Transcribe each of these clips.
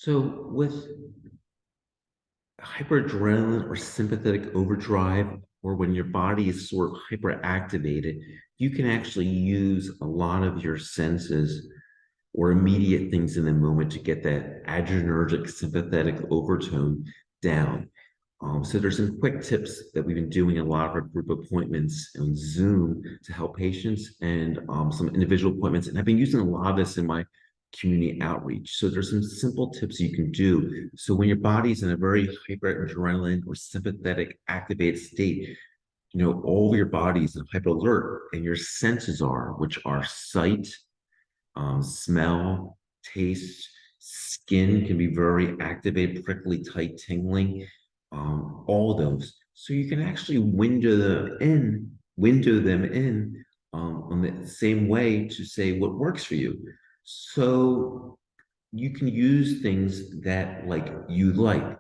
So with hyperadrenaline or sympathetic overdrive, or when your body is sort of hyperactivated, you can actually use a lot of your senses or immediate things in the moment to get that adrenergic sympathetic overtone down. So there's some quick tips that we've been doing a lot of our group appointments on Zoom to help patients and some individual appointments. And I've been using a lot of this in my community outreach. So there's some simple tips you can do. So when your body's in a very hyperadrenaline or sympathetic activated state, all your body's in hyper alert and your senses are, which are sight, smell, taste, skin can be very activated, prickly, tight, tingling, all those. So you can actually window them in on the same way to say what works for you. So you can use things that you like,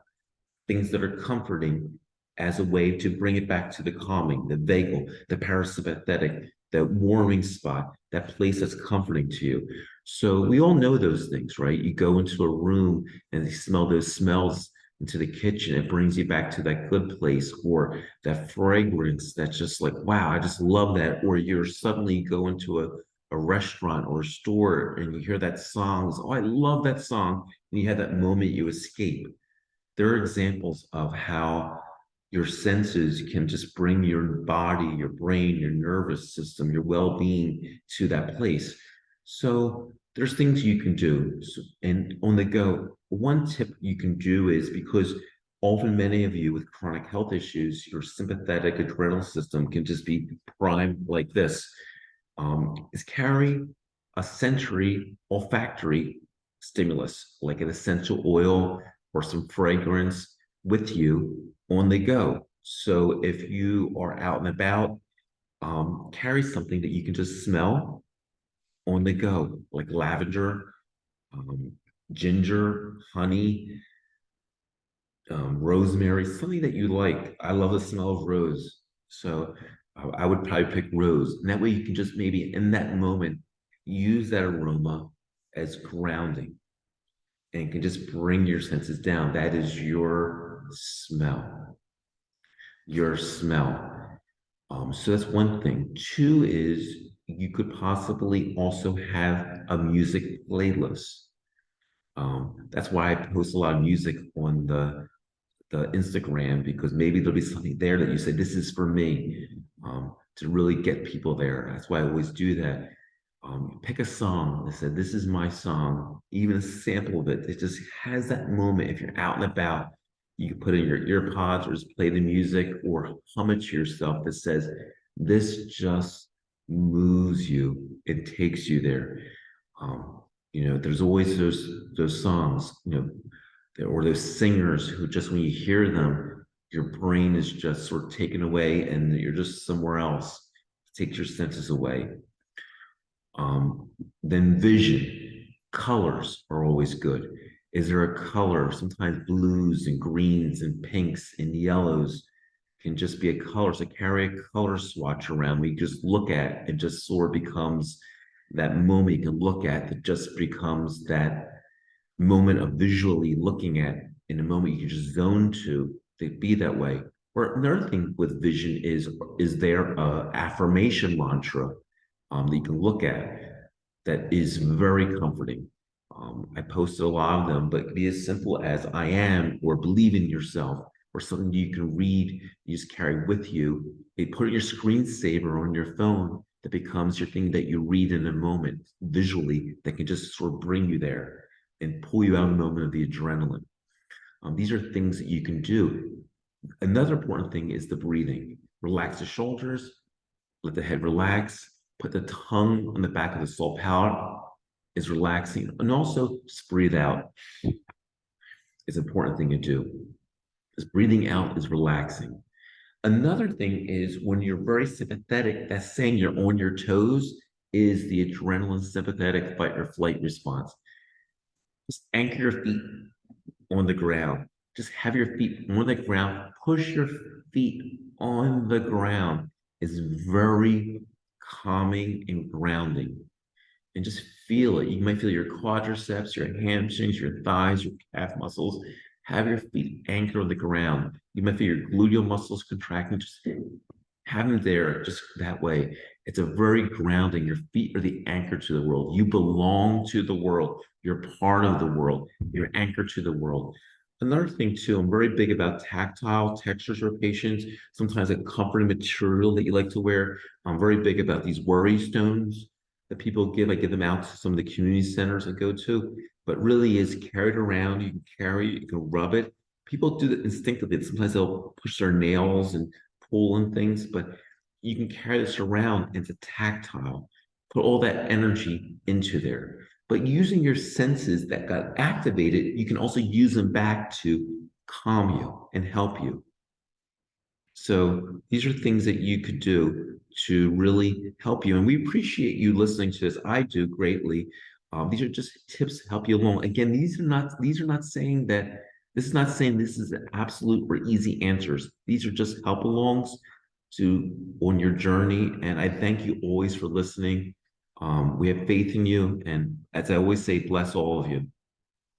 things that are comforting as a way to bring it back to the calming, the vagal, the parasympathetic, that warming spot, that place that's comforting to you. So we all know those things, right? You go into a room and you smell those smells into the kitchen, it brings you back to that good place, or that fragrance that's just like, wow, I just love that. Or you're suddenly go into a restaurant or a store and you hear that song, oh, I love that song. And you have that moment you escape. There are examples of how your senses can just bring your body, your brain, your nervous system, your well-being to that place. So there's things you can do. And on the go, one tip you can do is, because often many of you with chronic health issues, your sympathetic adrenal system can just be primed like this, is carry a sensory olfactory stimulus, like an essential oil or some fragrance with you on the go. So if you are out and about, carry something that you can just smell on the go, like lavender, um, ginger, honey, rosemary, something that you like. I love the smell of rose. So I would probably pick rose. And that way you can just maybe in that moment use that aroma as grounding and can just bring your senses down. That is your smell. Your smell. So that's one thing. Two is you could possibly also have a music playlist. That's why I post a lot of music on the Instagram, because maybe there'll be something there that you say, this is for me, to really get people there. That's why I always do that. Pick a song that said, this is my song, even a sample of it. It just has that moment. If you're out and about, you can put in your ear pods or just play the music or hum it to yourself that says, this just moves you. It takes you there. There's always those songs, or those singers who just when you hear them, your brain is just sort of taken away and you're just somewhere else. It takes your senses away. Then vision, colors are always good. Is there a color? Sometimes blues and greens and pinks and yellows can just be a color. So carry a color swatch around. We just look at it, just sort of becomes that moment you can look at that just becomes that moment of visually looking at in a moment you can just zone to be that way. Or another thing with vision is there a affirmation mantra that you can look at that is very comforting. I posted a lot of them, but it can be as simple as I am, or believe in yourself, or something you can read, you just carry with you. They put your screensaver on your phone that becomes your thing that you read in a moment visually that can just sort of bring you there and pull you out of the moment of the adrenaline. These are things that you can do. Another important thing is the breathing. Relax the shoulders, let the head relax, put the tongue on the back of the soul palate is relaxing, and also just breathe out is an important thing to do. Because breathing out is relaxing. Another thing is when you're very sympathetic, that's saying you're on your toes, is the adrenaline sympathetic fight or flight response. Just anchor your feet on the ground. Just have your feet on the ground. Push your feet on the ground is very calming and grounding. And just feel it. You might feel your quadriceps, your hamstrings, your thighs, your calf muscles. Have your feet anchored on the ground. You might feel your gluteal muscles contracting. Just have them there just that way. It's a very grounding. Your feet are the anchor to the world. You belong to the world. You're part of the world. You're anchored to the world. Another thing too, I'm very big about tactile textures for patients. Sometimes a comforting material that you like to wear. I'm very big about these worry stones that people give. I give them out to some of the community centers I go to, but really is carried around. You can carry, you can rub it. People do that instinctively. Sometimes they'll push their nails and pull and things, but you can carry this around and it's a tactile. Put all that energy into there. But using your senses that got activated, you can also use them back to calm you and help you. So these are things that you could do to really help you. And we appreciate you listening to this. I do greatly. These are just tips to help you along. Again, these are not saying that this is not saying this is absolute or easy answers. These are just help alongs to on your journey. And I thank you always for listening. We have faith in you. And as I always say, bless all of you.